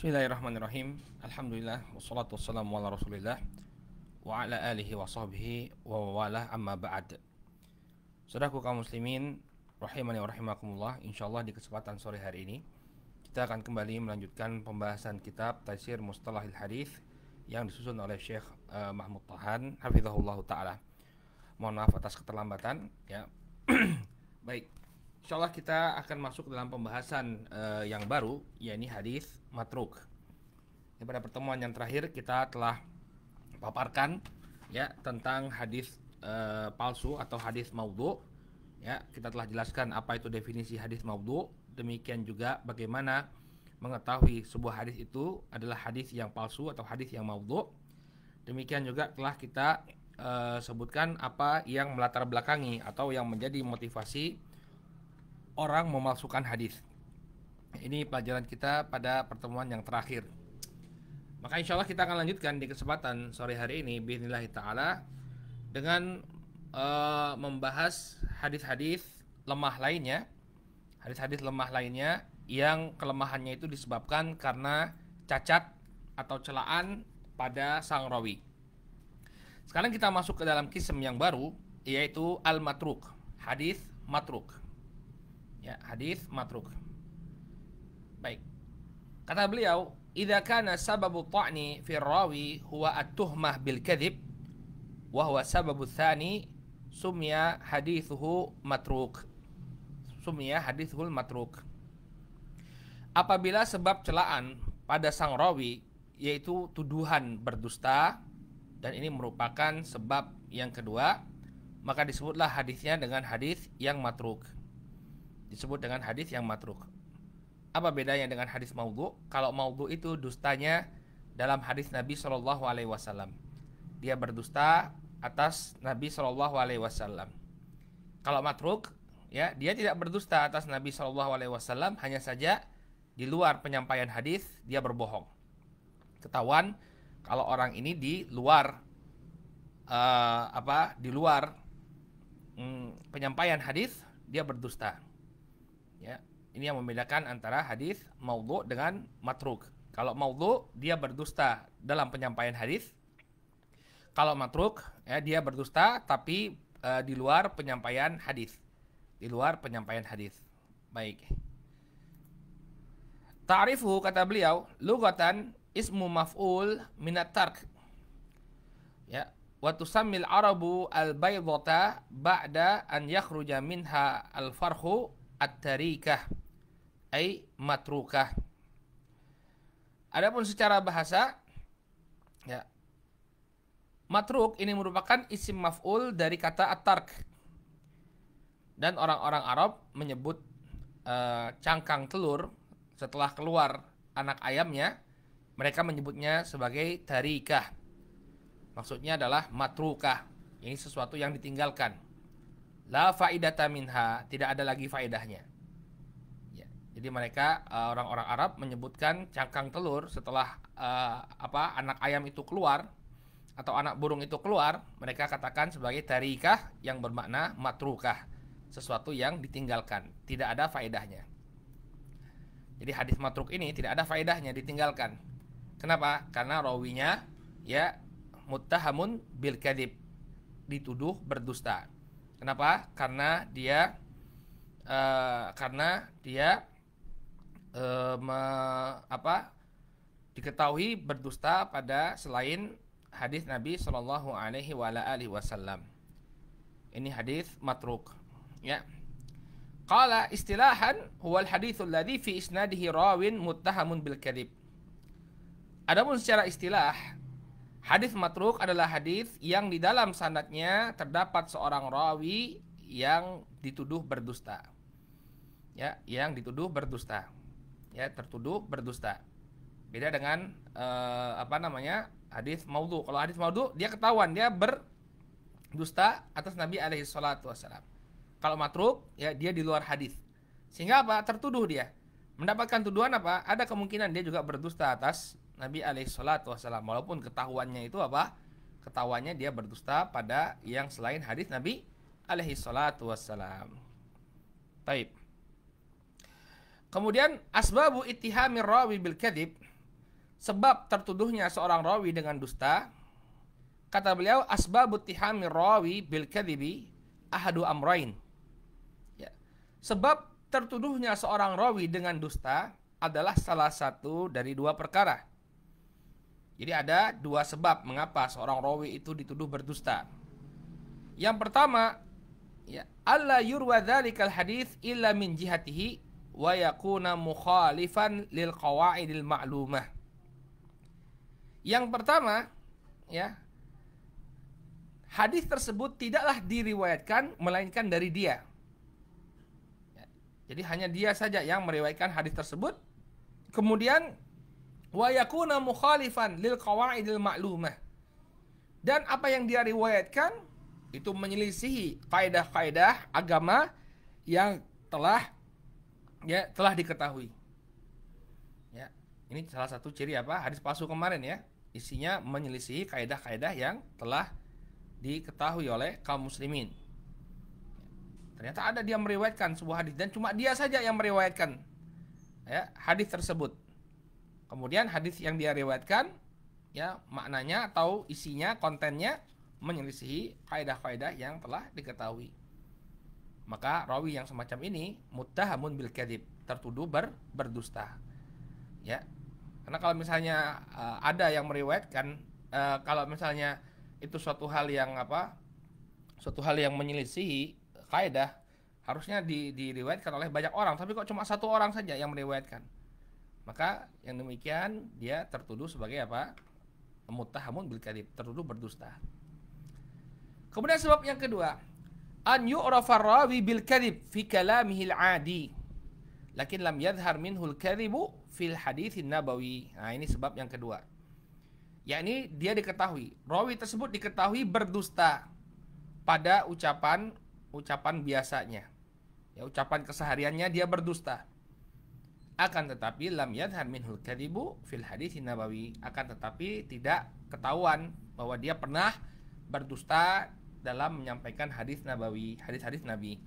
Bismillahirrahmanirrahim. Alhamdulillah wassalatu wassalamu ala Rasulillah wa ala alihi wa sahbihi wa walah amma ba'd. Saudaraku kaum muslimin rahimani wa rahimakumullah, insyaallah di kesempatan sore hari ini kita akan kembali melanjutkan pembahasan kitab Taisir Mustalahil Hadits yang disusun oleh Syekh Mahmud Tahan hafizahullah taala. Mohon maaf atas keterlambatan ya. Baik. Insyaallah kita akan masuk dalam pembahasan yang baru, yakni hadis matruk. Pada pertemuan yang terakhir kita telah paparkan ya tentang hadis palsu atau hadis maudhu. Ya, kita telah jelaskan apa itu definisi hadis maudhu. Demikian juga bagaimana mengetahui sebuah hadis itu adalah hadis yang palsu atau hadis yang maudhu. Demikian juga telah kita sebutkan apa yang melatar belakangi atau yang menjadi motivasi orang memalsukan hadis. Ini pelajaran kita pada pertemuan yang terakhir. Maka insya Allah kita akan lanjutkan di kesempatan sore hari ini biidznillah ta'ala dengan membahas hadis-hadis lemah lainnya. Hadis-hadis lemah lainnya yang kelemahannya itu disebabkan karena cacat atau celaan pada sang rawi. Sekarang kita masuk ke dalam kism yang baru, yaitu al-matruk, hadis matruk. Ya, hadis matruk. Baik. Kata beliau, "Idza kana sababu ta'ni fi rawi huwa at-tuhmah bil kadhib wa huwa sababu tsani sumya hadithuhu matruk." Sumya hadithuhul matruk. Apabila sebab celaan pada sang rawi yaitu tuduhan berdusta, dan ini merupakan sebab yang kedua, maka disebutlah hadisnya dengan hadis yang matruk. Disebut dengan hadis yang matruk. Apa bedanya dengan hadis maudhu? Kalau maudhu itu dustanya dalam hadis Nabi SAW. Dia berdusta atas Nabi SAW. Kalau matruk, ya dia tidak berdusta atas Nabi SAW, hanya saja di luar penyampaian hadis dia berbohong. Ketahuan kalau orang ini di luar penyampaian hadis dia berdusta. Ya, ini yang membedakan antara hadis maudhu dengan matruk. Kalau maudhu dia berdusta dalam penyampaian hadis. Kalau matruk ya dia berdusta tapi di luar penyampaian hadis. Di luar penyampaian hadis. Baik. Ta'rifu kata beliau, lughatan ismu maf'ul minat tark. Ya, wa tusammil arabu al-baydata ba'da an yakhruja minha al-farhu at-tarikah ay matrukah. Adapun secara bahasa ya, matruk ini merupakan isim maf'ul dari kata at-tark. Dan orang-orang Arab menyebut cangkang telur setelah keluar anak ayamnya, mereka menyebutnya sebagai tarikah. Maksudnya adalah matrukah. Ini sesuatu yang ditinggalkan. La faidata minha, tidak ada lagi faedahnya. Ya, jadi mereka orang-orang Arab menyebutkan cangkang telur setelah anak ayam itu keluar atau anak burung itu keluar, mereka katakan sebagai tarikah yang bermakna matrukah, sesuatu yang ditinggalkan, tidak ada faedahnya. Jadi hadis matruk ini tidak ada faedahnya, ditinggalkan. Kenapa? Karena rawinya ya muttahamun bil kadhib, dituduh berdusta. Kenapa? Karena dia diketahui berdusta pada selain hadis Nabi Shallallahu Alaihi Wasallam. Ini hadis matruk. Ya. Qala istilahan huwal haditsul ladzi fi isnadihi rawin muttahamun bil kadhib. Adapun secara istilah, hadis matruk adalah hadis yang di dalam sanadnya terdapat seorang rawi yang dituduh berdusta. Ya, yang dituduh berdusta. Ya, tertuduh berdusta. Beda dengan hadis maudhu. Kalau hadis maudhu dia ketahuan dia berdusta atas Nabi alaihi salatu wasallam. Kalau matruk ya dia di luar hadis. Sehingga apa? Tertuduh dia. Mendapatkan tuduhan apa? Ada kemungkinan dia juga berdusta atas Nabi alaihi salatu wasallam, walaupun ketahuannya itu apa? Ketahuannya dia berdusta pada yang selain hadis Nabi alaihi salatu wasallam. Taib. Kemudian asbabu ittihamir rawi bil kadhib, sebab tertuduhnya seorang rawi dengan dusta, kata beliau, asbabut tihami rawi bil kadhibi ahadu amrain. Ya. Sebab tertuduhnya seorang rawi dengan dusta adalah salah satu dari dua perkara. Jadi ada dua sebab mengapa seorang rawi itu dituduh berdusta. Yang pertama, ya, alla yurwa dzalikal hadits illa min jihatihi wa yakuna mukhalifan lil qawaidil ma'lumah. Yang pertama, ya, hadis tersebut tidaklah diriwayatkan melainkan dari dia. Ya, jadi hanya dia saja yang meriwayatkan hadis tersebut. Kemudian wa yakuna mukhalifan lil qawaidil ma'lumah. Dan apa yang dia riwayatkan itu menyelisihi kaidah-kaidah agama yang telah diketahui. Ya, ini salah satu ciri apa? Hadis palsu kemarin ya. Isinya menyelisihi kaidah-kaidah yang telah diketahui oleh kaum muslimin. Ternyata ada dia meriwayatkan sebuah hadis dan cuma dia saja yang meriwayatkan ya, hadis tersebut. Kemudian hadis yang dia riwayatkan ya maknanya atau isinya, kontennya menyelisihi kaidah-kaidah yang telah diketahui. Maka rawi yang semacam ini muttahamun bil kadzib, tertuduh berdusta. Ya. Karena kalau misalnya ada yang meriwayatkan kalau misalnya itu suatu hal yang menyelisihi kaidah, harusnya diriwayatkan oleh banyak orang, tapi kok cuma satu orang saja yang meriwayatkan. Maka yang demikian dia tertuduh sebagai apa? Muttahamun bil kadzib, tertuduh berdusta. Kemudian sebab yang kedua, an yu'rafa rawi bil kadzib fi kalamihi al-'adi lakin lam yadhhar minhu al-kadzibu fil haditsin nabawi. Nah, ini sebab yang kedua. Yakni dia diketahui, rawi tersebut diketahui berdusta pada ucapan biasanya. Ya, ucapan kesehariannya dia berdusta. Akan tetapi lam yadhhar minhu al-kadzibu fil haditsin nabawi, akan tetapi tidak ketahuan bahwa dia pernah berdusta dalam menyampaikan hadis nabawi, hadis-hadis Nabi.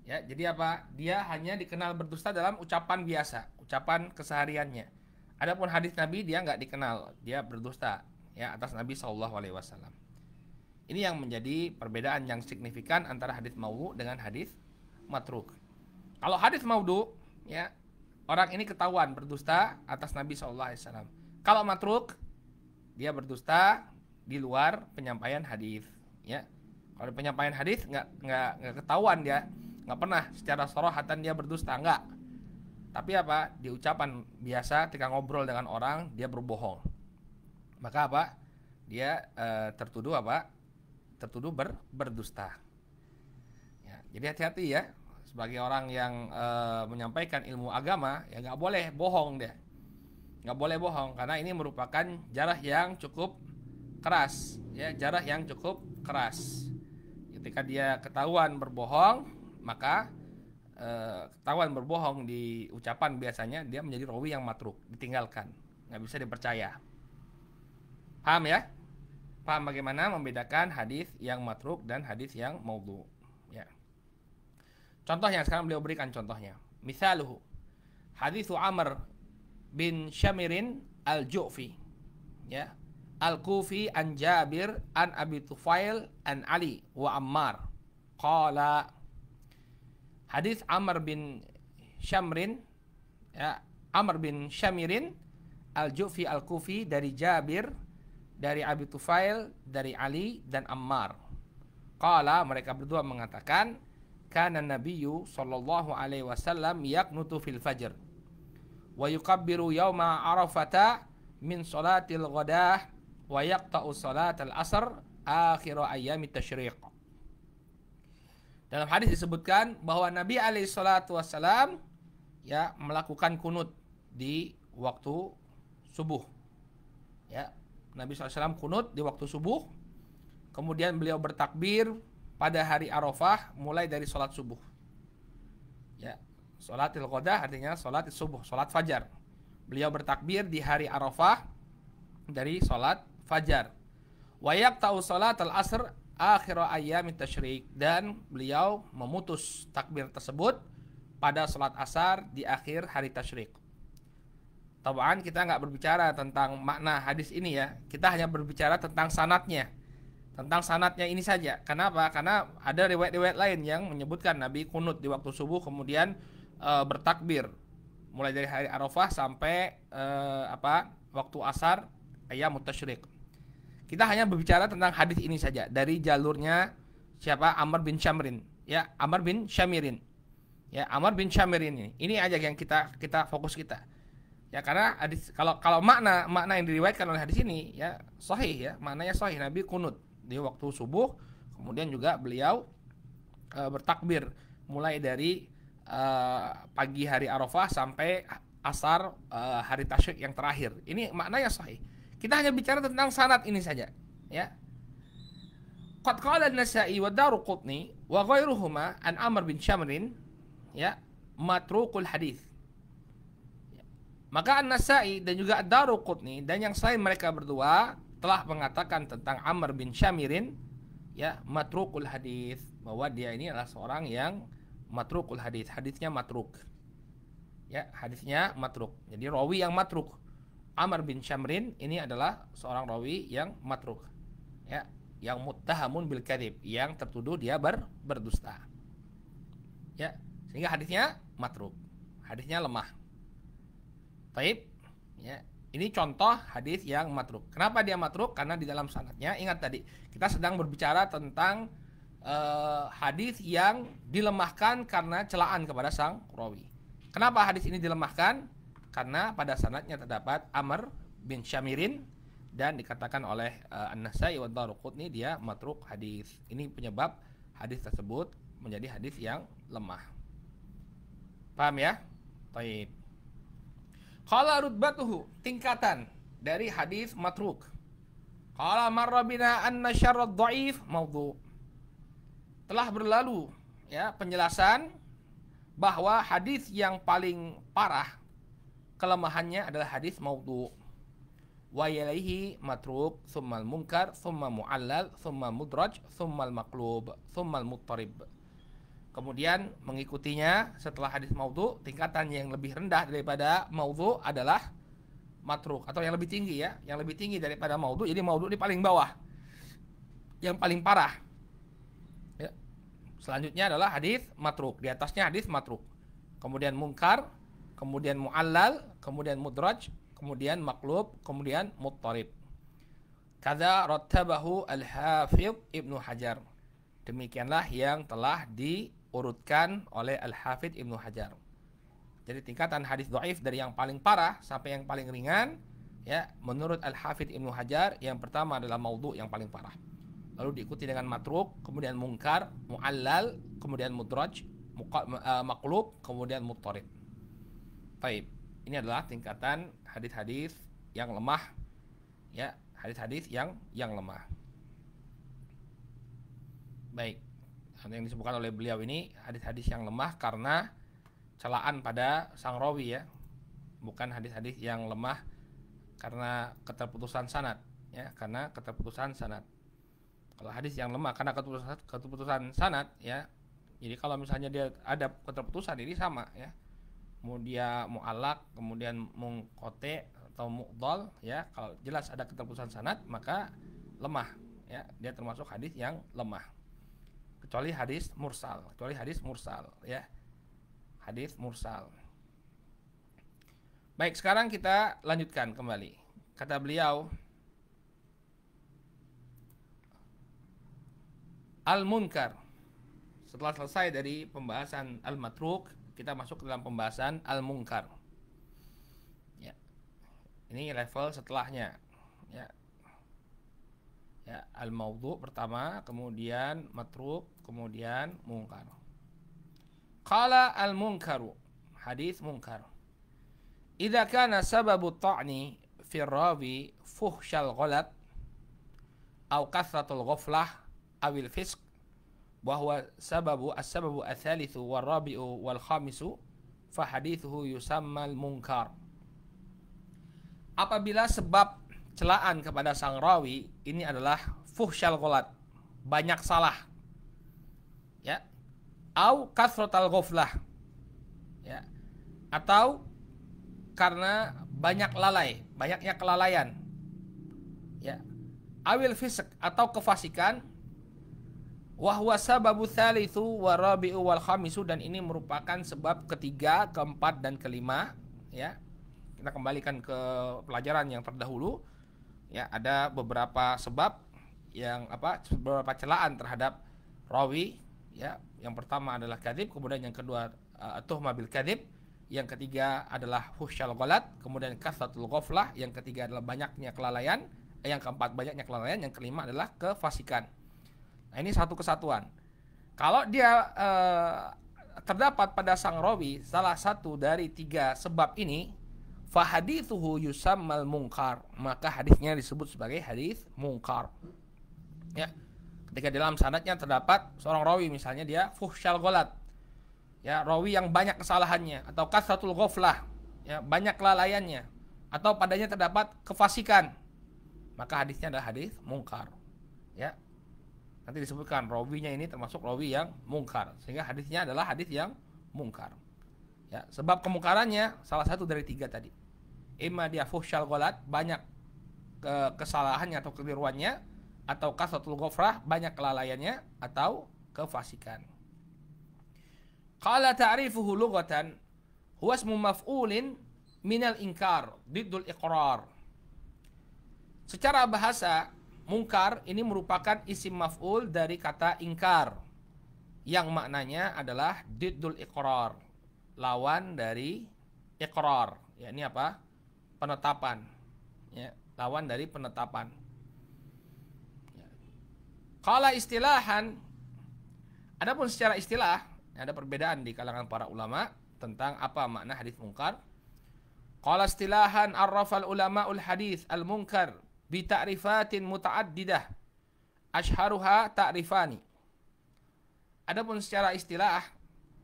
Ya, jadi apa? Dia hanya dikenal berdusta dalam ucapan biasa, ucapan kesehariannya. Adapun hadis Nabi dia nggak dikenal, dia berdusta ya atas Nabi SAW. Ini yang menjadi perbedaan yang signifikan antara hadis maudhu dengan hadis matruk. Kalau hadis maudhu, ya orang ini ketahuan berdusta atas Nabi SAW. Kalau matruk, dia berdusta di luar penyampaian hadis. Ya, kalau penyampaian hadis nggak ketahuan dia, nggak pernah secara sorohatan dia berdusta, nggak. Tapi apa? Di ucapan biasa, ketika ngobrol dengan orang, dia berbohong. Maka apa? Dia tertuduh apa? Tertuduh berdusta. Ya, jadi hati-hati ya. Sebagai orang yang menyampaikan ilmu agama, ya nggak boleh bohong dia. Nggak boleh bohong, karena ini merupakan jarah yang cukup keras. Ya, jarah yang cukup keras. Ketika dia ketahuan berbohong, maka ketahuan berbohong di ucapan biasanya, dia menjadi rawi yang matruk, ditinggalkan, nggak bisa dipercaya. Paham ya? Paham bagaimana membedakan hadis yang matruk dan hadis yang maudhu. Ya. Contohnya sekarang beliau berikan contohnya. Misaluhu haditsu Amr bin Syamirin al-Ju'fi, ya, al-Kufi an Jabir an Abi Tufail an Ali wa Ammar qala. Hadis Amr bin Syamrin, ya, Amr bin Syamirin al-Ju'fi al-Kufi dari Jabir, dari Abi Tufail, dari Ali dan Ammar. Qala, mereka berdua mengatakan, kana nabiyyu sallallahu alaihi wasallam yaqnutu fil fajr wa yukabbiru yauma arafata min salatil ghadah wa yaqta'u salatal asr akhir ayyamit tasyriq. Dalam hadis disebutkan bahwa Nabi alaihi salatu wasallam ya melakukan kunut di waktu subuh. Ya, Nabi SAW kunut di waktu subuh. Kemudian beliau bertakbir pada hari Arafah mulai dari sholat subuh. Ya, sholatil ghadah artinya sholat subuh, sholat fajar. Beliau bertakbir di hari Arafah dari sholat fajar. Wa yaqta'u sholatal asr akhir ayyamit tasyriq, dan beliau memutus takbir tersebut pada sholat asar di akhir hari tasyriq. Tabaan kita nggak berbicara tentang makna hadis ini ya. Kita hanya berbicara tentang sanadnya. Tentang sanadnya ini saja. Kenapa? Karena ada riwayat-riwayat lain yang menyebutkan Nabi kunut di waktu subuh kemudian bertakbir mulai dari hari Arafah sampai waktu asar ayyamut tasyrik. Kita hanya berbicara tentang hadis ini saja dari jalurnya siapa? Amr bin Syamrin. Ya, Amr bin Syamirin. Ya, Amr bin Syamirin ini aja yang kita fokus kita. Ya, karena hadis kalau makna yang diriwayatkan oleh hadis ini ya sahih ya, maknanya sahih. Nabi kunut di waktu subuh, kemudian juga beliau bertakbir mulai dari pagi hari Arafah sampai asar hari tasyrik yang terakhir. Ini maknanya sahih. Kita hanya bicara tentang sanad ini saja, ya. Qad qala an-Nasa'i wa Daruqutni wa ghairuhuma an Amr bin Syamrin ya matrukul hadis. Maka An-Nasa'i dan juga Ad-Daruqutni dan yang selain mereka berdua telah mengatakan tentang Amr bin Syamirin ya matrukul hadis, bahwa dia ini adalah seorang yang matrukul hadis, hadisnya matruk. Ya, hadisnya matruk. Jadi rawi yang matruk. Amr bin Syamrin ini adalah seorang rawi yang matruk. Ya, yang muttahamun bil kadzib, yang tertuduh dia berdusta. Ya, sehingga hadisnya matruk. Hadisnya lemah. Taib, ya, ini contoh hadis yang matruk. Kenapa dia matruk? Karena di dalam sanadnya, ingat tadi kita sedang berbicara tentang hadis yang dilemahkan karena celaan kepada sang rawi. Kenapa hadis ini dilemahkan? Karena pada sanadnya terdapat Amr bin Syamirin dan dikatakan oleh An-Nasa'i wa Daruqutni dia matruk hadis. Ini penyebab hadis tersebut menjadi hadis yang lemah. Paham ya? Taib. Qala rutbatuhu, tingkatan dari hadis matruk. Qala marra bina anna syarrad dhaif maudhu. Telah berlalu ya penjelasan bahwa hadis yang paling parah kelemahannya adalah hadis maudhu. Wa yalaihi matruk, tsummal munkar, tsumma mu'allal, tsumma mudraj, tsummal maqlub, tsummal muttarib. Kemudian mengikutinya setelah hadis maudhu, tingkatan yang lebih rendah daripada maudhu adalah matruk, atau yang lebih tinggi ya, yang lebih tinggi daripada maudhu. Jadi maudhu di paling bawah, yang paling parah. Ya. Selanjutnya adalah hadis matruk, di atasnya hadis matruk. Kemudian munkar, kemudian mu'allal, kemudian mudraj, kemudian maqlub, kemudian muttarib. Kadza rattabahu al-Hafidz Ibnu Hajar. Demikianlah yang telah diurutkan oleh Al-Hafidz Ibnu Hajar. Jadi tingkatan hadis dhaif dari yang paling parah sampai yang paling ringan ya, menurut Al-Hafidz Ibnu Hajar yang pertama adalah maudhu yang paling parah. Lalu diikuti dengan matruk, kemudian munkar, mu'allal, kemudian mudraj, maqlub, kemudian muttarib. Baik, ini adalah tingkatan hadis-hadis yang lemah ya, hadis-hadis yang lemah. Baik, yang disebutkan oleh beliau ini hadis-hadis yang lemah karena celaan pada sang rawi ya, bukan hadis-hadis yang lemah karena keterputusan sanad ya, karena keterputusan sanad. Kalau hadis yang lemah karena keterputusan sanad ya, jadi kalau misalnya dia ada keterputusan ini sama ya, kemudian mu'allaq, kemudian munqati atau mu'dhal ya, kalau jelas ada keterputusan sanad maka lemah ya, dia termasuk hadis yang lemah. Kecuali hadis mursal ya, hadis mursal. Baik, sekarang kita lanjutkan kembali. Kata beliau, al-munkar. Setelah selesai dari pembahasan al-matruk, kita masuk ke dalam pembahasan al-munkar ya. Ini level setelahnya ya. Ya, al-maudhu pertama, kemudian matruk, kemudian munkar. Qala al-munkaru, hadis munkar. Idza kana sababu ta'ni fi rawi fuhsyal ghalat aw kasratul ghaflah awil fisq wa huwa sababu as-sababu ats-tsalitsu war rabi'u wal khamisu fa hadithuhu yusamma al-munkar. Apabila sebab celaan kepada sang rawi ini adalah fuhsyal ghalat, banyak salah ya, au kasratal ghaflah ya, atau karena banyak lalai, banyaknya kelalaian. Ya. Awil fisq atau kefasikan. Wa huwa sababu tsalitsu wa rabi'u wal khamisu, dan ini merupakan sebab ketiga, keempat dan kelima, ya. Kita kembalikan ke pelajaran yang terdahulu. Ya, ada beberapa sebab yang beberapa celaan terhadap rawi, ya. Yang pertama adalah kadzib, kemudian yang kedua tuhma bil kadzib, yang ketiga adalah fuhsyal ghalat, kemudian kasratul ghaflah, yang ketiga adalah banyaknya kelalaian, yang keempat banyaknya kelalaian, yang kelima adalah kefasikan. Nah, ini satu kesatuan. Kalau dia terdapat pada sang rawi salah satu dari tiga sebab ini, fahadithuhu yusammal munkar, maka hadisnya disebut sebagai hadis munkar. Ya. Ketika di dalam sanadnya terdapat seorang rawi, misalnya dia fuhsyal ghalat, ya, rawi yang banyak kesalahannya, atau kasratul ghaflah, ya, banyak kelalaiannya, atau padanya terdapat kefasikan, maka hadisnya adalah hadis munkar. Ya. Nanti disebutkan rawinya ini termasuk rawi yang munkar, sehingga hadisnya adalah hadis yang munkar. Ya, sebab kemungkarannya salah satu dari tiga tadi. Imma dia fuhsyal ghalat, banyak kesalahannya atau kekeliruannya, atau kasratul ghafrah, banyak kelalaiannya, atau kefasikan. Qala ta'rifuhu lughatan huwa ismu maf'ulin minal inkar diddul iqrar. Secara bahasa, munkar ini merupakan isim maf'ul dari kata ingkar, yang maknanya adalah diddul iqrar, lawan dari iqrar. Ya, ini apa? Penetapan. Ya, lawan dari penetapan. Ya. Qala istilahan, adapun secara istilah ada perbedaan di kalangan para ulama tentang apa makna hadis munkar. Qala istilahan arrafal ulama'ul hadis al-munkar bi ta'rifatin muta'addidah ashharuha ta'rifani. Adapun secara istilah,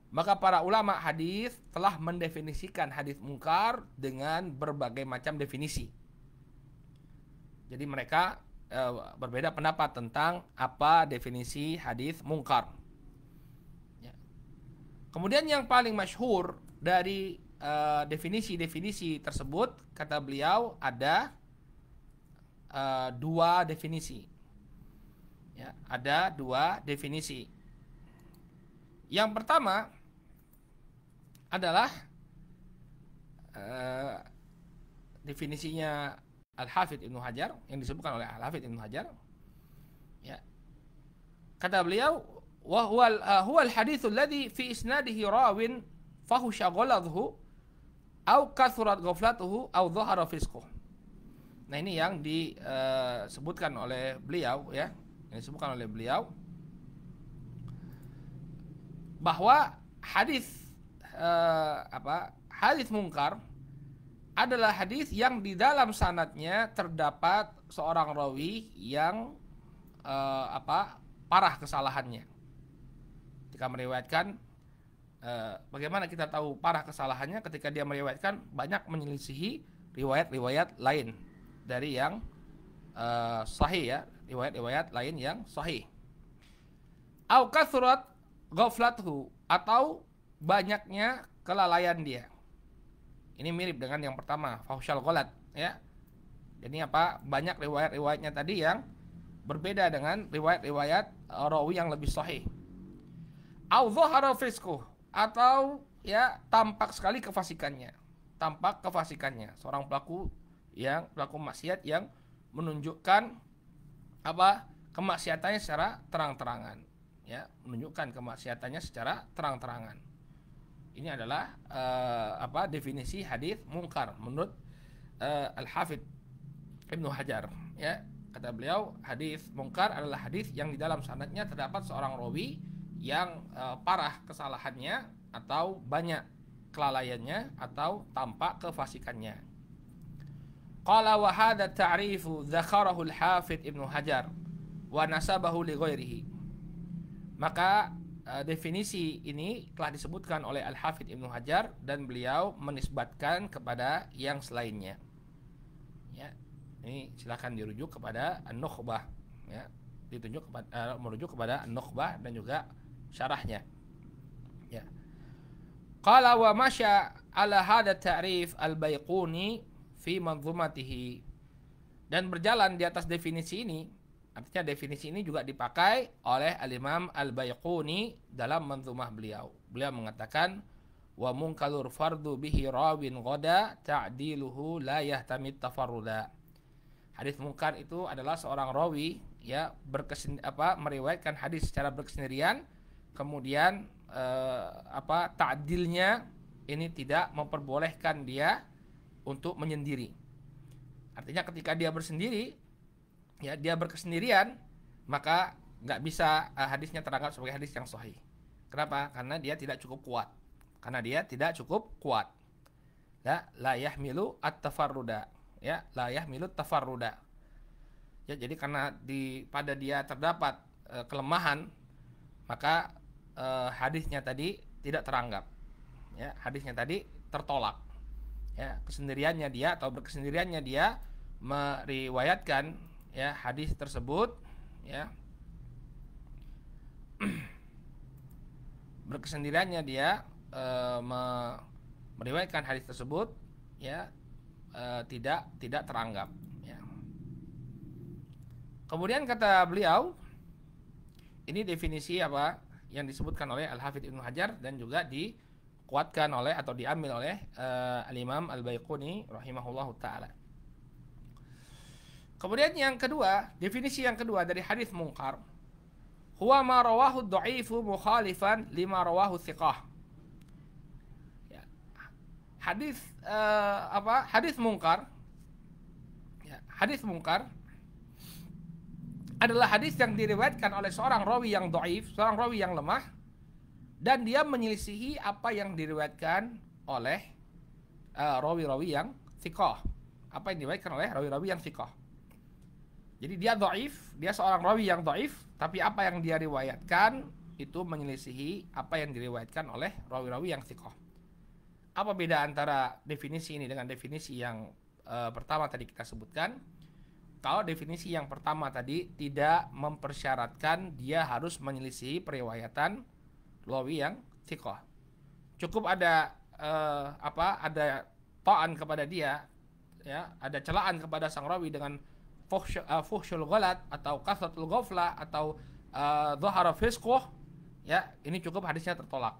maka para ulama hadis telah mendefinisikan hadis munkar dengan berbagai macam definisi. Jadi mereka berbeda pendapat tentang apa definisi hadis munkar. Ya. Kemudian yang paling masyhur dari definisi-definisi tersebut, kata beliau, ada dua definisi. Ya, ada dua definisi. Yang pertama adalah definisinya Al-Hafidz Ibnu Hajar, yang disebutkan oleh Al-Hafidz Ibnu Hajar. Ya. Kata beliau, wa huwa al-haditsul ladzi fi isnadihi rawin fahusha ghaladhu au kathurat ghaflatuhu au dhahara fisquh. Nah, ini yang disebutkan oleh beliau, ya. Yang disebutkan oleh beliau bahwa hadis hadis munkar adalah hadis yang di dalam sanadnya terdapat seorang rawi yang parah kesalahannya. Ketika meriwayatkan, bagaimana kita tahu parah kesalahannya? Ketika dia meriwayatkan banyak menyelisihi riwayat-riwayat lain dari yang sahih, ya, riwayat-riwayat lain yang sahih. Au kathurat ghaflathu, atau banyaknya kelalaian dia. Ini mirip dengan yang pertama, fuhsyal ghalat, ya. Jadi banyak riwayat-riwayatnya tadi yang berbeda dengan riwayat-riwayat rawi yang lebih sahih. Au dhahara fisquh, atau ya tampak sekali kefasikannya. Tampak kefasikannya, seorang pelaku maksiat yang menunjukkan kemaksiatannya secara terang-terangan, ya, menunjukkan kemaksiatannya secara terang-terangan. Ini adalah definisi hadis munkar menurut Al-Hafidz Ibnu Hajar, ya. Kata beliau, hadis munkar adalah hadis yang di dalam sanadnya terdapat seorang rawi yang parah kesalahannya, atau banyak kelalaiannya, atau tampak kefasikannya. Qala wa hadha ta'rifu dzakarahu Al-Hafidz Ibnu Hajar wa nasabahu li ghairihi. Maka definisi ini telah disebutkan oleh Al-Hafidz Ibnu Hajar, dan beliau menisbatkan kepada yang selainnya. Ya, ini silakan dirujuk kepada An-Nukhbah, ya, merujuk kepada An-Nukhbah dan juga syarahnya. Qala wa masya ala hadha ta'rif al-Baiquni fi manzumatihi. Dan berjalan di atas definisi ini, artinya definisi ini juga dipakai oleh Al-Imam Al-Baiquni dalam manzumah beliau. Beliau mengatakan, wa munkalur fardu bihi rawin ghoda ta'diluhu la yahtamid tafarruda. Hadis mungkar itu adalah seorang rawi ya meriwayatkan hadis secara berkesendirian, kemudian ta'dilnya ini tidak memperbolehkan dia untuk menyendiri. Artinya ketika dia bersendiri, ya dia berkesendirian, maka nggak bisa hadisnya teranggap sebagai hadis yang sahih. Kenapa? Karena dia tidak cukup kuat. Ya, la yahmilu at-tafarruda. Ya, la yahmilu tafarruda. Ya, jadi karena pada dia terdapat kelemahan, maka hadisnya tadi tidak teranggap. Ya, hadisnya tadi tertolak. Ya, kesendiriannya dia atau berkesendiriannya dia meriwayatkan ya hadis tersebut, ya. Berkesendiriannya dia meriwayatkan hadis tersebut, ya, tidak teranggap, ya. Kemudian kata beliau, ini definisi apa yang disebutkan oleh Al-Hafidz Ibnu Hajar dan juga dikuatkan oleh atau diambil oleh Al-Imam Al-Baiquni rahimahullahu taala. Kemudian yang kedua, definisi yang kedua dari hadis mungkar, huwa ma rawahu ad-dha'ifu mukhalifan lima rawahu thiqah. Ya. Hadis mungkar, ya, hadis mungkar adalah hadis yang diriwayatkan oleh seorang rawi yang dhaif, seorang rawi yang lemah, dan dia menyelisihi apa yang diriwayatkan oleh rawi-rawi yang thiqah. Apa yang diriwayatkan oleh rawi-rawi yang thiqah. Jadi dia dhaif, dia seorang rawi yang dhaif, tapi apa yang dia riwayatkan itu menyelisihi apa yang diriwayatkan oleh rawi-rawi yang thiqah. Apa beda antara definisi ini dengan definisi yang pertama tadi kita sebutkan? Kalau definisi yang pertama tadi tidak mempersyaratkan dia harus menyelisihi periwayatan rawi yang thiqah. Cukup ada ada ta'an kepada dia, ya, ada celaan kepada sang rawi dengan fuhsyul ghalat atau kasratul ghaflah atau dhahara fisquh, ya, ini cukup hadisnya tertolak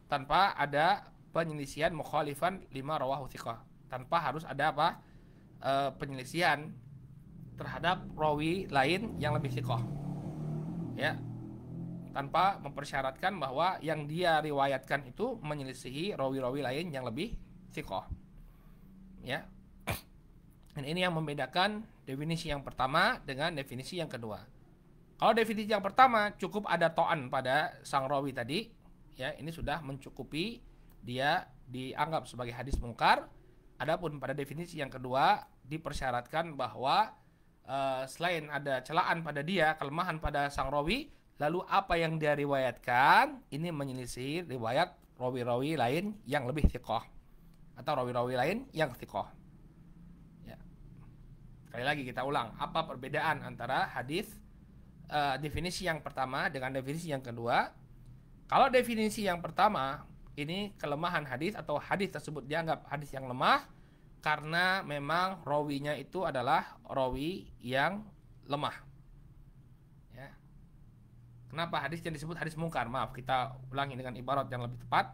tanpa ada penyelisihan mukhalifan lima rawahu thiqah, tanpa harus ada penyelisihan terhadap rawi lain yang lebih thiqah, ya, tanpa mempersyaratkan bahwa yang dia riwayatkan itu menyelisihi rawi-rawi lain yang lebih thiqah, ya. Dan ini yang membedakan definisi yang pertama dengan definisi yang kedua. Kalau definisi yang pertama cukup ada ta'an pada sang rawi tadi, ya, ini sudah mencukupi dia dianggap sebagai hadis mungkar. Adapun pada definisi yang kedua dipersyaratkan bahwa selain ada celaan pada dia, kelemahan pada sang rawi, lalu apa yang dia riwayatkan ini menyelisih riwayat rawi-rawi lain yang lebih thiqah atau rawi-rawi lain yang thiqah. Sekali lagi kita ulang, apa perbedaan antara hadis definisi yang pertama dengan definisi yang kedua? Kalau definisi yang pertama, ini kelemahan hadis atau hadis tersebut dianggap hadis yang lemah karena memang rawinya itu adalah rawi yang lemah. Ya. Kenapa hadisnya disebut hadis mungkar? Maaf, kita ulangi dengan ibarat yang lebih tepat.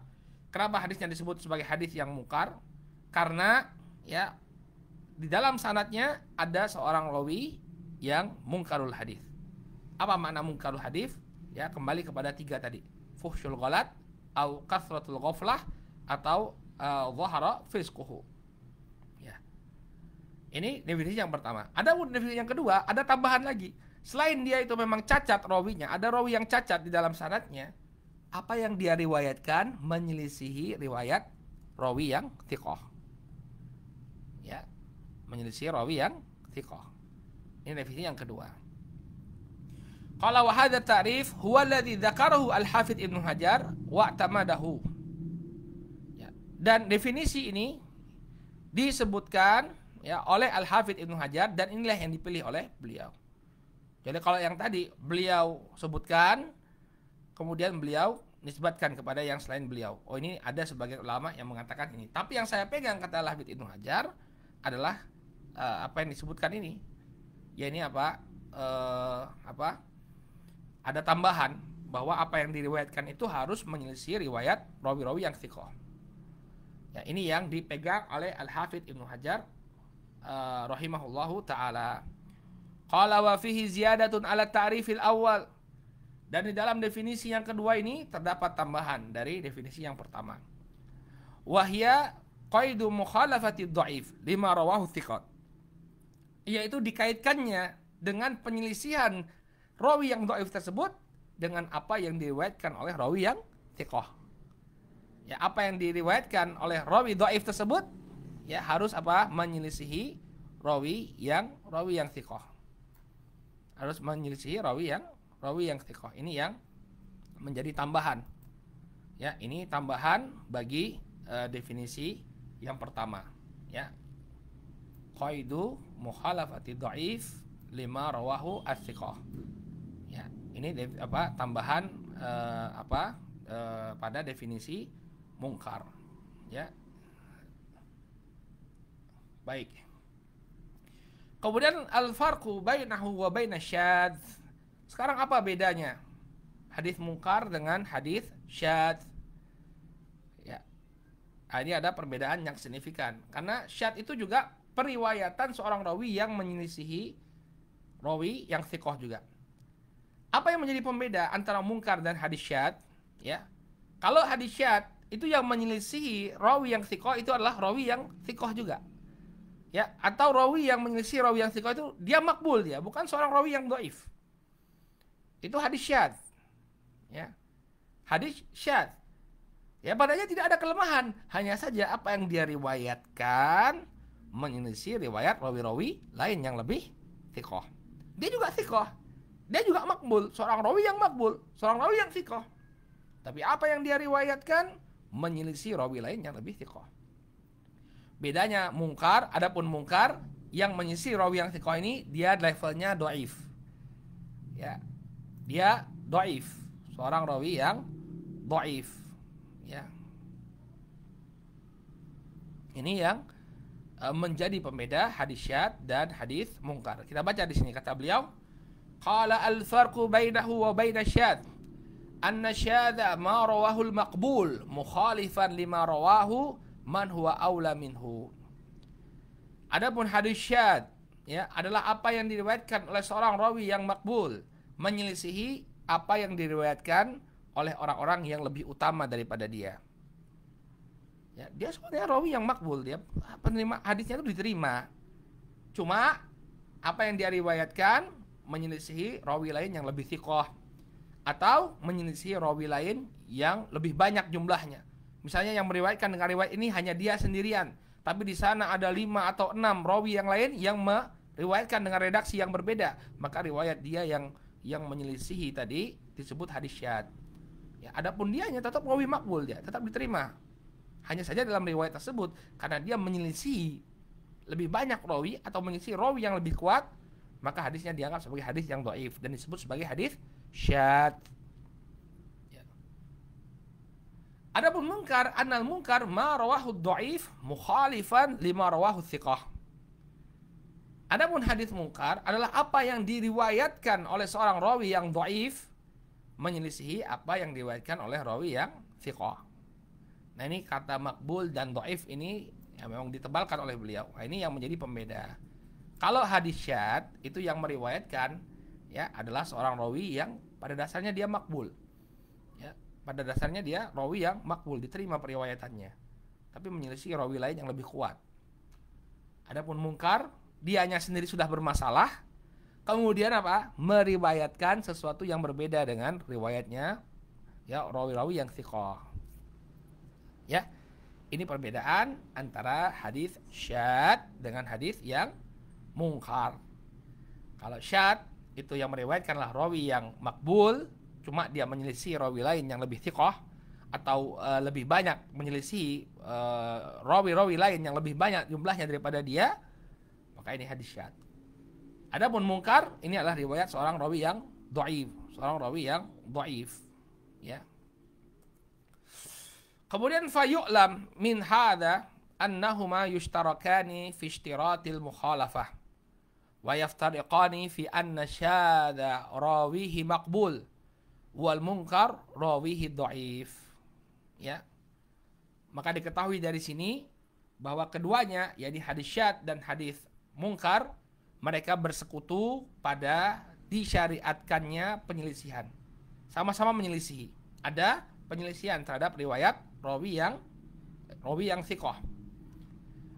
Kenapa hadisnya disebut sebagai hadis yang mungkar? Karena ya di dalam sanadnya ada seorang rawi yang mungkarul hadis. Apa makna mungkarul hadis? Ya, kembali kepada tiga tadi. Fuhsyul ghalat, atau kasratul ghaflah, atau dhahara fisquhu. Ya. Ini definisi yang pertama. Ada definisi yang kedua, ada tambahan lagi. Selain dia itu memang cacat rawinya, ada rawi yang cacat di dalam sanadnya, apa yang dia riwayatkan menyelisihi riwayat rawi yang thiqah. Ya. Menyelisih rawi yang thiqah. Ini definisi yang kedua. Qala wa hadha ta'rif huwa alladhi dzakarahu Al-Hafidz Ibnu Hajar wa tamadahu. Ya. Dan definisi ini disebutkan ya oleh Al-Hafidz Ibnu Hajar dan inilah yang dipilih oleh beliau. Jadi kalau yang tadi beliau sebutkan, kemudian beliau nisbatkan kepada yang selain beliau. Oh, ini ada sebagian ulama yang mengatakan ini. Tapi yang saya pegang kata Al-Hafidz Ibnu Hajar, adalah apa yang disebutkan ini. Ya ini apa? Ada tambahan bahwa apa yang diriwayatkan itu harus menyelisih riwayat rawi-rawi yang thiqah. Ya, ini yang dipegang oleh Al-Hafidz Ibnu Hajar rahimahullahu taala. Qala wa fihi ziyadatun ala ta'rifil awal. Dan di dalam definisi yang kedua ini terdapat tambahan dari definisi yang pertama. Wahya qaidu mukhalafati dhaif lima rawahu thiqat. Yaitu dikaitkannya dengan penyelisihan rawi yang dhaif tersebut dengan apa yang diriwayatkan oleh rawi yang thiqah. Ya, apa yang diriwayatkan oleh rawi dhaif tersebut ya harus apa? Menyelisihi rawi yang thiqah. Harus menyelisihi rawi yang thiqah. Ini yang menjadi tambahan. Ya, ini tambahan bagi definisi yang pertama. Ya. Qaidu mukhalafati dhaif lima rawahu as-thiqah. Ya, ini tambahan pada definisi mungkar. Ya. Baik. Kemudian al-farqu bainahu wa bainasyadz. Sekarang apa bedanya hadis mungkar dengan hadis syadz? Ya. Ini ada perbedaan yang signifikan. Karena syadz itu juga periwayatan seorang rawi yang menyelisihi rawi yang thiqah juga. Apa yang menjadi pembeda antara mungkar dan hadis syadz? Ya. Kalau hadis syadz itu yang menyelisihi rawi yang thiqah itu adalah rawi yang thiqah juga. Ya, atau rawi yang menyelisihi rawi yang thiqah itu dia makbul dia, bukan seorang rawi yang dhaif. Itu hadis syadz. Ya. Hadis syadz. Ya, padanya tidak ada kelemahan, hanya saja apa yang dia riwayatkan menyelisih riwayat rawi-rawi lain yang lebih thiqah. Dia juga thiqah. Dia juga makbul, seorang rawi yang makbul, seorang rawi yang thiqah. Tapi apa yang dia riwayatkan menyelisih rawi lain yang lebih thiqah. Bedanya mungkar, adapun mungkar yang menyisih rawi yang thiqah ini dia levelnya dhaif. Ya. Dia dhaif, seorang rawi yang dhaif. Ya. Ini yang menjadi pembeda hadis syadz dan hadis mungkar. Kita baca di sini kata beliau, qala al-farqu bainahu wa bainasyadz anna syadza ma rawahu al-maqbul mukhalifan lima rawahu man huwa aula minhu. Adapun hadis syadz ya adalah apa yang diriwayatkan oleh seorang rawi yang makbul menyelisihi apa yang diriwayatkan oleh orang-orang yang lebih utama daripada dia. Ya, dia sebenarnya rawi yang makbul, dia penerima hadisnya itu diterima. Cuma apa yang dia riwayatkan menyelisihi rawi lain yang lebih thiqah atau menyelisihi rawi lain yang lebih banyak jumlahnya. Misalnya yang meriwayatkan dengan riwayat ini hanya dia sendirian, tapi di sana ada 5 atau 6 rawi yang lain yang meriwayatkan dengan redaksi yang berbeda, maka riwayat dia yang menyelisihi tadi disebut hadis syadz. Ya, adapun dia hanya tetap rawi makbul, dia tetap diterima. Hanya saja dalam riwayat tersebut karena dia menyelisihi lebih banyak rawi atau menyelisihi rawi yang lebih kuat, maka hadisnya dianggap sebagai hadis yang dhaif dan disebut sebagai hadis syadz. Adapun mungkar, annal mungkar ma rawahu dhaif mukhalifan lima rawahu thiqah. Adapun hadis mungkar adalah apa yang diriwayatkan oleh seorang rawi yang dhaif menyelisihi apa yang diriwayatkan oleh rawi yang thiqah. Nah, ini kata makbul dan dhaif ini yang memang ditebalkan oleh beliau. Nah, ini yang menjadi pembeda. Kalau hadis syadz itu yang meriwayatkan ya adalah seorang rawi yang pada dasarnya dia makbul. Pada dasarnya dia rawi yang makbul, diterima periwayatannya, tapi menyelisih rawi lain yang lebih kuat. Adapun mungkar, dianya sendiri sudah bermasalah, kemudian apa? Meriwayatkan sesuatu yang berbeda dengan riwayatnya ya rawi-rawi yang thiqah. Ya. Ini perbedaan antara hadis syadz dengan hadis yang mungkar. Kalau syadz itu yang meriwayatkanlah rawi yang makbul, cuma dia menyelisih rawi lain yang lebih thiqah atau lebih banyak menyelisih rawi-rawi lain yang lebih banyak jumlahnya daripada dia, maka ini hadis syadz. Adapun mungkar ini adalah riwayat seorang rawi yang dhaif, seorang rawi yang dhaif. Ya. Kemudian fayu'lam min hadza annahuma yushtarakani fi ishtiratil mukhalafah wa yaftariqani fi anna syadha rawihi maqbul wal munkar rawihi dhaif. Ya. Maka diketahui dari sini bahwa keduanya, yakni hadis syadz dan hadis munkar, mereka bersekutu pada disyariatkannya penyelisihan. Sama-sama menyelisihi. Ada penyelisihan terhadap riwayat rawi yang thiqah.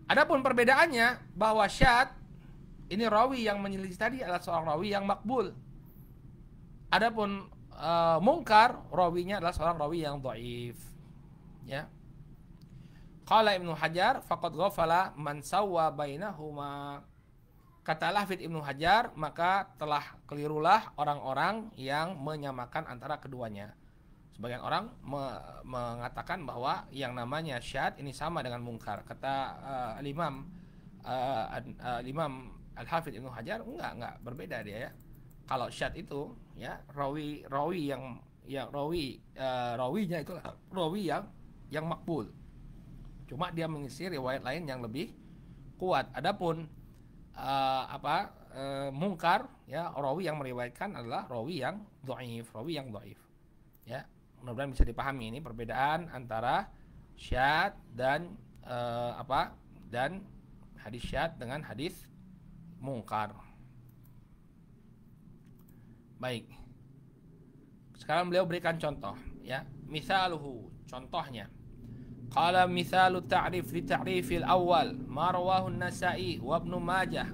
Adapun perbedaannya bahwa syadz ini rawi yang menyelisih tadi adalah seorang rawi yang makbul. Adapun munkar rawinya adalah seorang rawi yang dhaif. Ya. Qala Ibnu Hajar faqad ghafala man sawwa bainahuma. Kata Hafidz Ibnu Hajar, maka telah kelirulah orang-orang yang menyamakan antara keduanya. Sebagian orang mengatakan bahwa yang namanya syadz ini sama dengan munkar. Kata Imam Al-Hafidz Ibnu Hajar, enggak berbeda dia ya. Kalau syadz itu ya rawinya itu rawi yang makbul. Cuma dia mengisi riwayat lain yang lebih kuat. Adapun munkar ya, rawi yang meriwayatkan adalah rawi yang dhaif. Ya, mudah-mudahan bisa dipahami ini perbedaan antara syadz dan dan hadis syadz dengan hadis munkar. Baik. Sekarang beliau berikan contoh ya. Misaluhu, contohnya. Qala misalu ta'rif li ta'rifil awal ma rawahu an-Nasa'i wa Ibnu Majah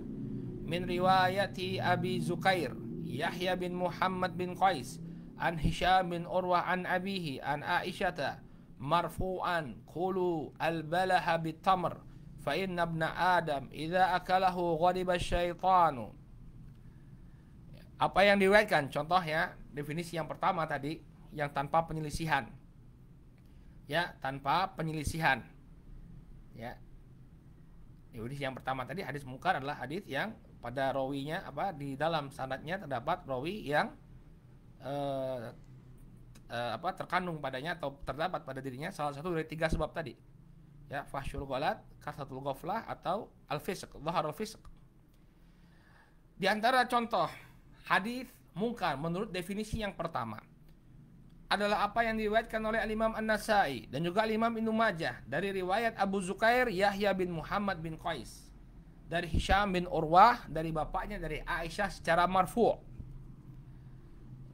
min riwayati Abi Zukair Yahya bin Muhammad bin Qais an Hisham bin Urwah an abihi an Aisyata marfu'an qulu al-balaha bit-tamr fa inna ibna Adam idza akalahu ghadiba asyaitanu. Apa yang diriwayatkan? Contohnya definisi yang pertama tadi yang tanpa penyelisihan. Ya, tanpa penyelisihan. Ya. Definisi yang pertama tadi hadis munkar adalah hadis yang pada rawinya di dalam sanadnya terdapat rawi yang terkandung padanya atau terdapat pada dirinya salah satu dari 3 sebab tadi. Ya, fahsyul ghalat, kasratul ghaflah atau al-fisq, dhahar al-fisq. Di antara contoh hadis munkar menurut definisi yang pertama adalah apa yang diriwayatkan oleh Imam An-Nasa'i dan juga Imam Ibnu Majah dari riwayat Abu Zukair Yahya bin Muhammad bin Qais dari Hisham bin Urwah dari bapaknya dari Aisyah secara marfu'.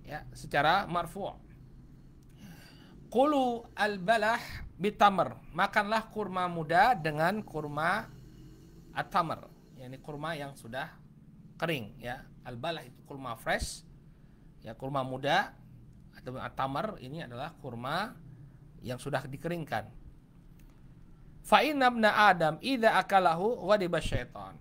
Ya, secara marfu'. Qulu al-balah bitamr, makanlah kurma muda dengan kurma at-tamr, yakni kurma yang sudah kering ya. Al-balah itu kurma fresh. Ya, kurma muda. At-tamar ini adalah kurma yang sudah dikeringkan. Fa inna ibna Adam idza akalahu ghadiba syaitan.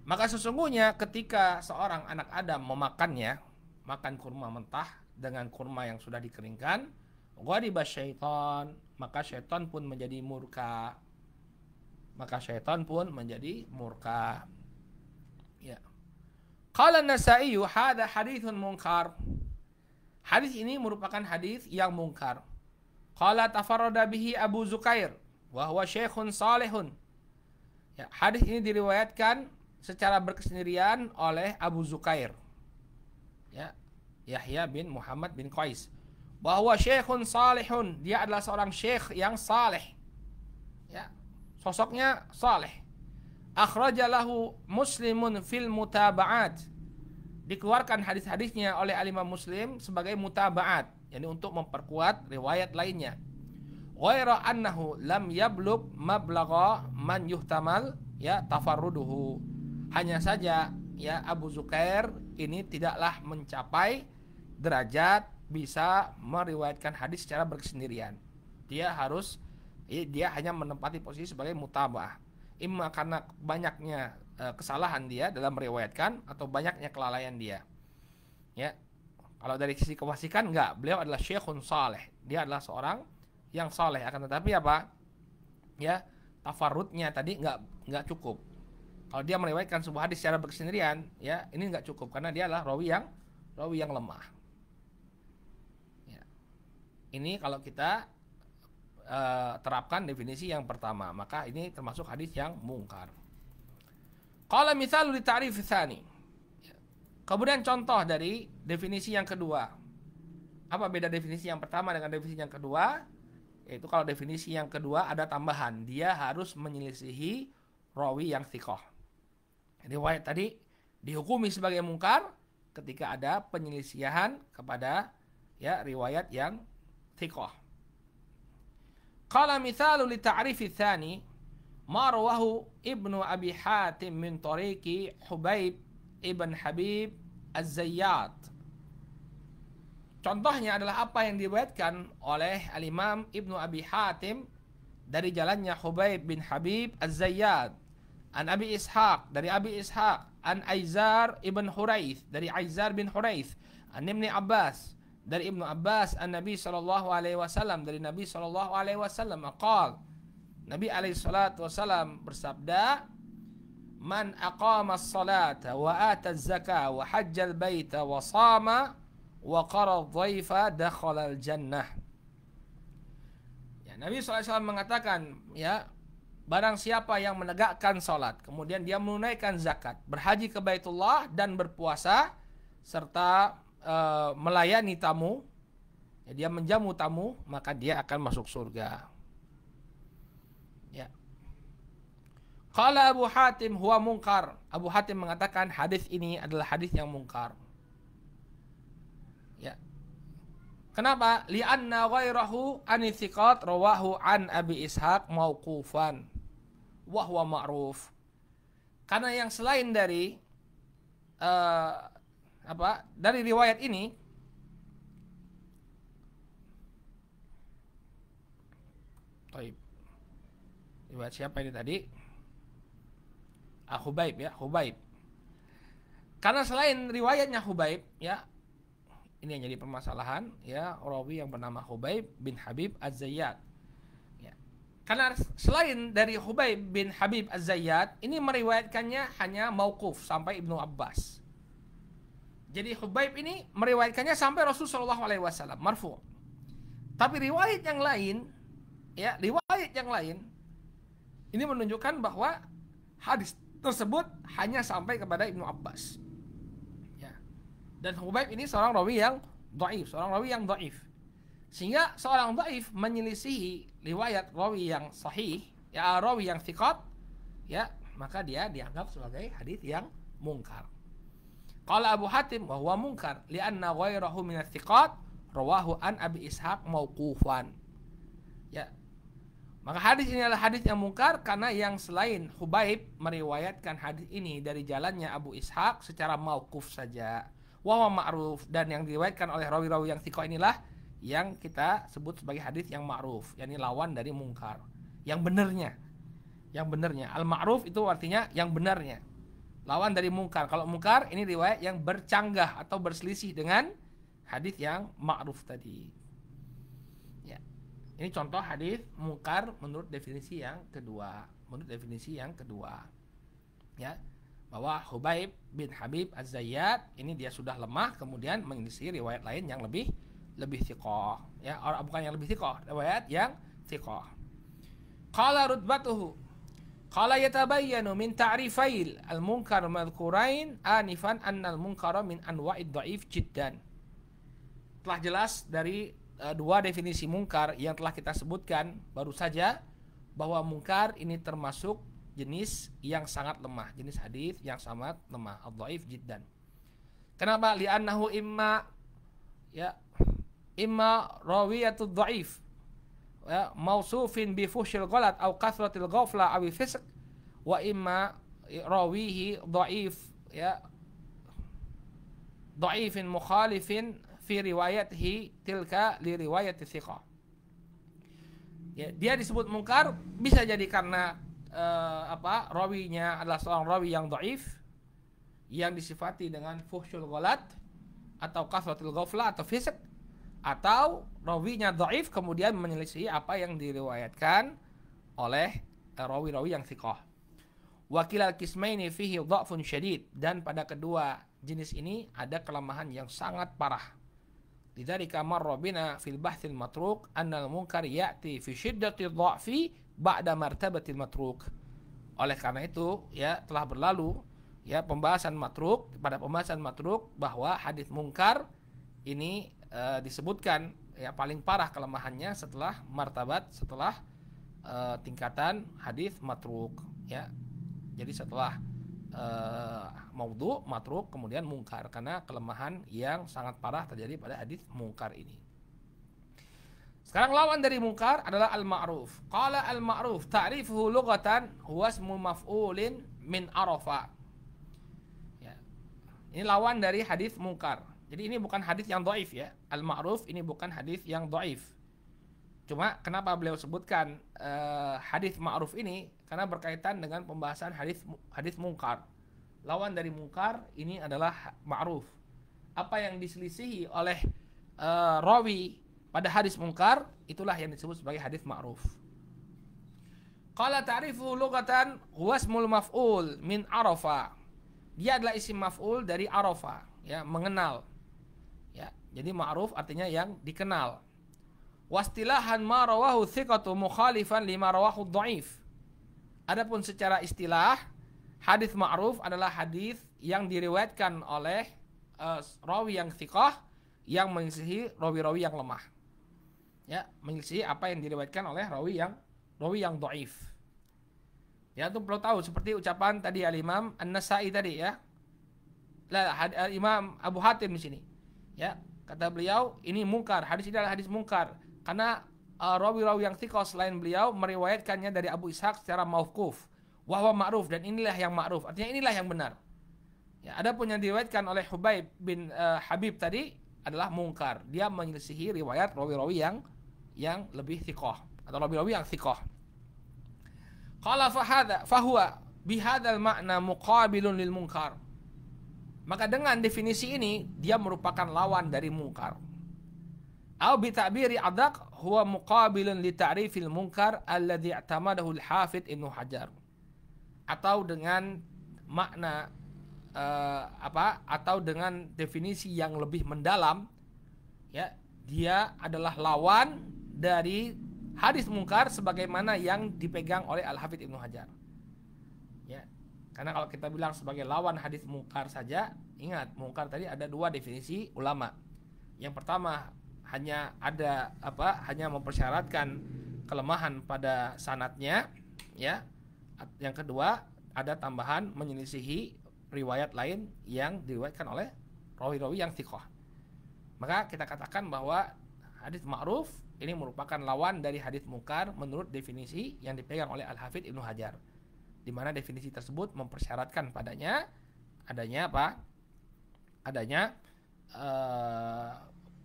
Maka sesungguhnya ketika seorang anak Adam memakannya, makan kurma mentah dengan kurma yang sudah dikeringkan, ghadiba syaitan, maka syaitan pun menjadi murka. Ya. Qala an-Nasa'i hadza haditsun munkar. Hadis ini merupakan hadis yang munkar. Qala tafarrada bihi Abu Zukair wa huwa syekhun salihun. Ya, hadis ini diriwayatkan secara berkesendirian oleh Abu Zukair. Ya, Yahya bin Muhammad bin Qais. Wa huwa syekhun salihun, dia adalah seorang syekh yang saleh. Ya, sosoknya saleh. Akhraja lahu Muslimun fil mutaba'at. Dikeluarkan hadis-hadisnya oleh Imam Muslim sebagai mutaba'at, yakni untuk memperkuat riwayat lainnya. Ghaira annahu lam yablugh mablagha man yuhtamal ya tafarruduhu. Hanya saja ya Abu Zukair ini tidaklah mencapai derajat bisa meriwayatkan hadis secara berkesendirian. Dia hanya menempati posisi sebagai mutaba'ah. Imma karena banyaknya kesalahan dia dalam meriwayatkan atau banyaknya kelalaian dia. Ya. Kalau dari sisi kefasikan enggak, beliau adalah syekhun saleh. Dia adalah seorang yang saleh, akan tetapi apa? Ya, tafarrudnya tadi enggak cukup. Kalau dia meriwayatkan sebuah hadis secara bersendirian, ya, ini enggak cukup karena dia adalah rawi yang lemah. Ya. Ini kalau kita terapkan definisi yang pertama, maka ini termasuk hadis yang mungkar. Qala mithalu li ta'rif tsani. Kemudian contoh dari definisi yang kedua. Apa beda definisi yang pertama dengan definisi yang kedua? Yaitu kalau definisi yang kedua ada tambahan, dia harus menyelisihi rawi yang thiqah. Riwayat tadi dihukumi sebagai mungkar ketika ada penyelisihan kepada riwayat yang thiqah. Qala mithalu li ta'rifi tsani ma rawahu Ibnu Abi Hatim min tariqi Hubaib ibn Habib Az-Zayyat. Contohnya adalah apa yang diriwayatkan oleh Al-Imam Ibnu Abi Hatim dari jalannya Hubaib bin Habib Az-Zayyat, an Abi Ishaq dari Abi Ishaq, an Aizar ibn Huraith dari Aizar bin Huraith, an Ibnu Abbas dari Ibnu Abbas, an Nabi sallallahu alaihi wasallam dari Nabi sallallahu alaihi wasallam qala, Nabi alaihi salatu wasallam bersabda, man aqama as-salata wa ata az-zakata wa hajja al-baita wa sama wa qara adh-dhaifa dakhala al-jannah. Ya, Nabi SAW mengatakan, barang siapa yang menegakkan salat, kemudian dia menunaikan zakat, berhaji ke Baitullah dan berpuasa serta melayani tamu, dia menjamu tamu, maka dia akan masuk surga. Ya. Qala Abu Hatim huwa munkar. Abu Hatim mengatakan hadis ini adalah hadis yang munkar. Ya. Kenapa? Li'anna ghairahu an thiqat rawahu an Abi Ishaq mauqufan wa huwa ma'ruf. Karena yang selain dari dari riwayat ini riwayat siapa ini tadi? Hubaib, Hubaib. Karena selain riwayatnya Hubaib, ini yang jadi permasalahan, rawi yang bernama Hubaib bin Habib Az-Zayyat. Karena selain dari Hubaib bin Habib Az-Zayyat, ini meriwayatkannya hanya mauquf sampai Ibnu Abbas. Jadi Hubaib ini meriwayatkannya sampai Rasulullah SAW, marfu'. Tapi riwayat yang lain, ini menunjukkan bahwa hadis tersebut hanya sampai kepada Ibnu Abbas. Dan Hubaib ini seorang rawi yang dhaif, Sehingga seorang dhaif menyelisihi riwayat rawi yang sahih, rawi yang thiqat, maka dia dianggap sebagai hadis yang mungkar. Qala Abu Hatim wa huwa munkar li'anna ghairahu min ats-thiqat rawahu an Abi Ishaq mauqufan. Maka hadis ini adalah hadis yang mungkar karena yang selain Hubaib meriwayatkan hadis ini dari jalannya Abu Ishaq secara mauquf saja. Wa huwa ma'ruf, dan yang diriwayatkan oleh rawi-rawi yang thiqah inilah yang kita sebut sebagai hadis yang ma'ruf, yakni lawan dari mungkar. Yang benernya. Al-ma'ruf itu artinya yang benarnya. Lawan dari mungkar. Kalau mungkar ini riwayat yang bercanggah atau berselisih dengan hadis yang ma'ruf tadi. Ini contoh hadis mungkar menurut definisi yang kedua. Bahwa Hubaib bin Habib Az-Zayyat ini dia sudah lemah, kemudian mengisi riwayat lain yang lebih thiqah. Bukan yang lebih thiqah, riwayat yang thiqah. Qala rutbatuhu. Qala yatabayyanu min ta'rifail al-munkar madhkurain anifan anna al-munkara min anwa'id dha'if jiddan. Telah jelas dari dua definisi mungkar yang telah kita sebutkan baru saja bahwa mungkar ini termasuk jenis yang sangat lemah, jenis hadis yang sangat lemah, ad-dhaif jiddan. Kenapa? Li'annahu imma rawiyatud dhaif mausufin bi fuhsyil ghalat aw kathratil ghafla aw fisq, wa imma rawihi dhaif dhaifin mukhalifin fi riwayatihi tilka li riwayati thiqah. Dia disebut mungkar bisa jadi karena rawinya adalah seorang rawi yang dhaif yang disifati dengan fuhsyul ghalat atau kasratul ghaflah atau fisq, atau rawinya dhaif kemudian menyelisihi apa yang diriwayatkan oleh rawi-rawi yang thiqah. Wa kilal qismaini fihi dha'fun syadid, dan pada kedua jenis ini ada kelemahan yang sangat parah. Lidzalika marra bina fil bahthil matruk annal munkar ya'ti fi syiddati dha'fi ba'da martabatil matruk. Oleh karena itu ya telah berlalu ya pembahasan matruk, pada pembahasan matruk bahwa hadis mungkar ini disebutkan ya paling parah kelemahannya setelah martabat, setelah tingkatan hadis matruk ya. Jadi setelah maudhu, matruk, kemudian mungkar, karena kelemahan yang sangat parah terjadi pada hadis mungkar ini. Sekarang lawan dari mungkar adalah al-ma'ruf. Qala al-ma'ruf ta'rifuhu lughatan huwa ismu maf'ulin min arafa. Ya. Ini lawan dari hadis mungkar. Jadi ini bukan hadis yang dhaif ya. Al-ma'ruf ini bukan hadis yang dhaif. Cuma kenapa beliau sebutkan hadis ma'ruf ini? Karena berkaitan dengan pembahasan hadis mungkar. Lawan dari mungkar ini adalah ma'ruf. Apa yang diselisihi oleh rawi pada hadis mungkar, itulah yang disebut sebagai hadis ma'ruf. Qala ta'rifu lughatan huwa ismul maf'ul min arafa. Dia adalah isim maf'ul dari arafa, ya, mengenal. Ya, jadi ma'ruf artinya yang dikenal. Wastilahan ma rawahu thiqatu mukhalifan lima rawahu dhaif. Adapun secara istilah, hadis ma'ruf adalah hadis yang diriwayatkan oleh rawi yang thiqah yang menyelisihi rawi-rawi yang lemah. Ya, menyelisihi apa yang diriwayatkan oleh rawi yang dhaif. Ya, itu perlu tahu seperti ucapan tadi Al-Imam An-Nasa'i tadi ya. Imam Abu Hatim di sini. Ya, kata beliau ini mungkar, hadis ini adalah hadis mungkar karena rawi-rawi yang thiqah selain beliau meriwayatkannya dari Abu Ishaq secara mauquf. Wa huwa ma'ruf, dan inilah yang ma'ruf. Artinya inilah yang benar. Ya, adapun yang diriwayatkan oleh Hubaib bin Habib tadi adalah mungkar. Dia menyelisihi riwayat rawi-rawi yang lebih thiqah atau rawi-rawi yang thiqah. Qala fahuwa bihadzal ma'na muqabilun lil munkar. Maka dengan definisi ini dia merupakan lawan dari mungkar. Atau bi ta'biri adaq huwa muqabilun li ta'rifil munkar alladhi i'tamadahu al-Hafidz Ibnu Hajar. Atau dengan makna atau dengan definisi yang lebih mendalam, ya, dia adalah lawan dari hadis mungkar sebagaimana yang dipegang oleh Al-Hafidz Ibnu Hajar. Ya. Karena kalau kita bilang sebagai lawan hadis mungkar saja, ingat mungkar tadi ada dua definisi ulama. Yang pertama hanya mempersyaratkan kelemahan pada sanadnya, ya. Yang kedua ada tambahan menyelisihi riwayat lain yang diriwayatkan oleh rawi-rawi yang thiqah. Maka kita katakan bahwa hadis ma'ruf ini merupakan lawan dari hadis mungkar menurut definisi yang dipegang oleh Al-Hafidz Ibnu Hajar, di mana definisi tersebut mempersyaratkan padanya adanya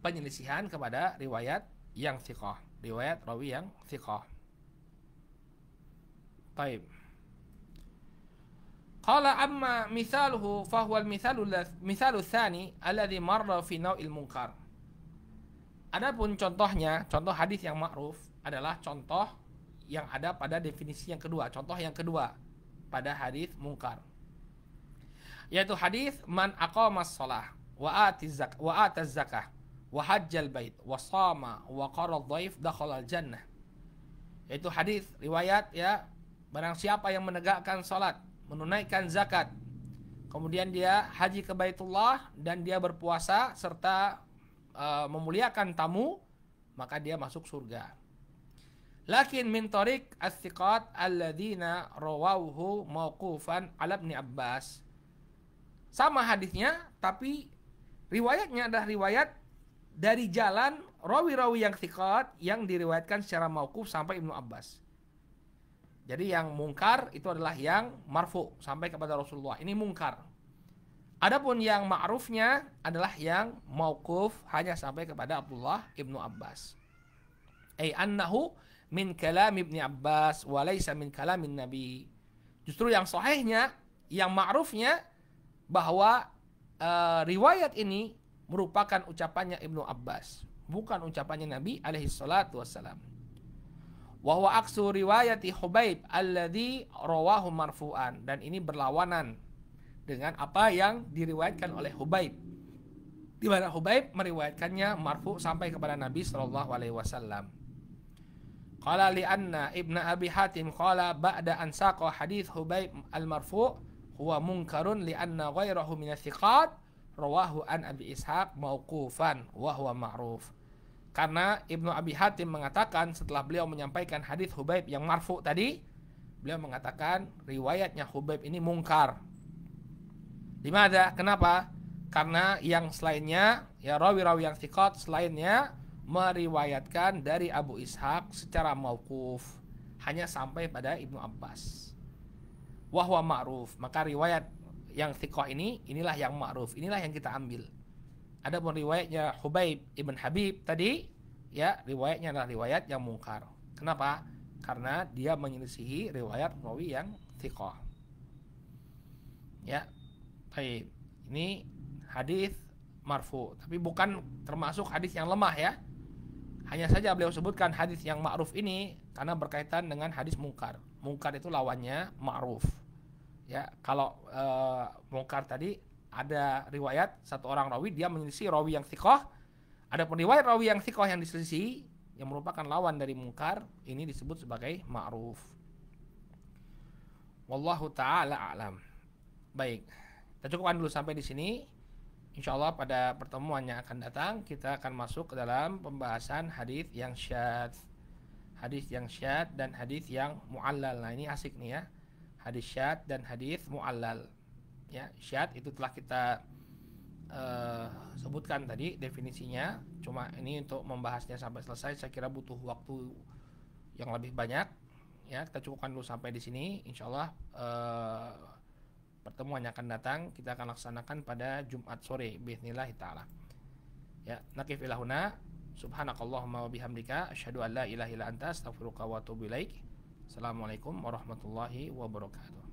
penyelisihan kepada riwayat yang thiqah, riwayat rawi yang thiqah. Baik. Qala amma mithaluhu fa huwa al-mithalu tsani alladhi marra fi naw'il munkar. Adapun contohnya, contoh hadis yang ma'ruf adalah contoh yang ada pada definisi yang kedua, contoh yang kedua pada hadis mungkar. Yaitu hadis man aqamas shalah wa ataz zakah wa hajjal bait wa shama wa qara dhaif dakhala al-jannah. Yaitu hadis riwayat ya, barang siapa yang menegakkan salat, menunaikan zakat, kemudian dia haji ke Baitullah dan dia berpuasa serta memuliakan tamu, maka dia masuk surga. Lakin min tariq as-thiqat alladzina rawawhu mauqufan ala Ibnu Abbas. Sama hadisnya, tapi riwayatnya adalah riwayat dari jalan rawi-rawi yang thiqat yang diriwayatkan secara mauquf sampai Ibnu Abbas. Jadi yang mungkar itu adalah yang marfu sampai kepada Rasulullah. Ini mungkar. Adapun yang ma'rufnya adalah yang mauquf hanya sampai kepada Abdullah Ibnu Abbas. Ai annahu min kalam Ibnu Abbas wa laysa min kalamin Nabi. Justru yang sahihnya, yang ma'rufnya bahwa riwayat ini merupakan ucapannya Ibnu Abbas, bukan ucapannya Nabi alaihi salatu wassalam. Wa huwa aksu riwayati Hubaib alladzi rawahu marfu'an, dan ini berlawanan dengan apa yang diriwayatkan oleh Hubaib di mana Hubaib meriwayatkannya marfu sampai kepada Nabi sallallahu alaihi wasallam. Qala li anna Ibnu Abi Hatim qala ba'da an saqa hadits Hubaib al-marfu' huwa munkarun li anna ghairahu min ats-thiqat rawahu an Abi Ishaq mauqufan wa huwa ma'ruf. Karena Ibnu Abi Hatim mengatakan setelah beliau menyampaikan hadits Hubaib yang marfu tadi, beliau mengatakan riwayatnya Hubaib ini mungkar. Dimana? Kenapa? Karena yang selainnya, ya rawi-rawi yang thiqat selainnya meriwayatkan dari Abu Ishaq secara mauquf, hanya sampai pada Ibnu Abbas. Wahwa ma'ruf, maka riwayat yang thiqah inilah yang ma'ruf, inilah yang kita ambil. Adapun riwayatnya Hubaib ibn Habib tadi, ya riwayatnya adalah riwayat yang mungkar. Kenapa? Karena dia menyelisihi riwayat rawi yang thiqah. Ya, baik. Ini hadis marfu, tapi bukan termasuk hadis yang lemah ya. Hanya saja beliau sebutkan hadis yang ma'ruf ini karena berkaitan dengan hadis mungkar. Mungkar itu lawannya ma'ruf. Ya, kalau mungkar tadi ada riwayat satu orang rawi dia menyelisih rawi yang thiqah. Adapun riwayat rawi yang thiqah yang diselisih yang merupakan lawan dari mungkar ini disebut sebagai ma'ruf. Wallahu taala a'lam. Baik, kita cukupkan dulu sampai di sini. Insyaallah pada pertemuan yang akan datang kita akan masuk ke dalam pembahasan hadis yang syadz. Hadis yang syadz dan hadis yang mu'allal. Nah, ini asik nih ya. Hadis syadz dan hadis mu'allal. Ya, syadz itu telah kita sebutkan tadi definisinya. Cuma ini untuk membahasnya sampai selesai saya kira butuh waktu yang lebih banyak. Ya, kita cukupkan dulu sampai di sini. Insyaallah pertemuan yang akan datang kita akan laksanakan pada Jumat sore biiznillah taala. Ya, nakif ilahuna subhanakallahumma wa bihamdika asyhadu an la ilaha illa anta astaghfiruka wa atubu ilaik. Assalamualaikum warahmatullahi wabarakatuh.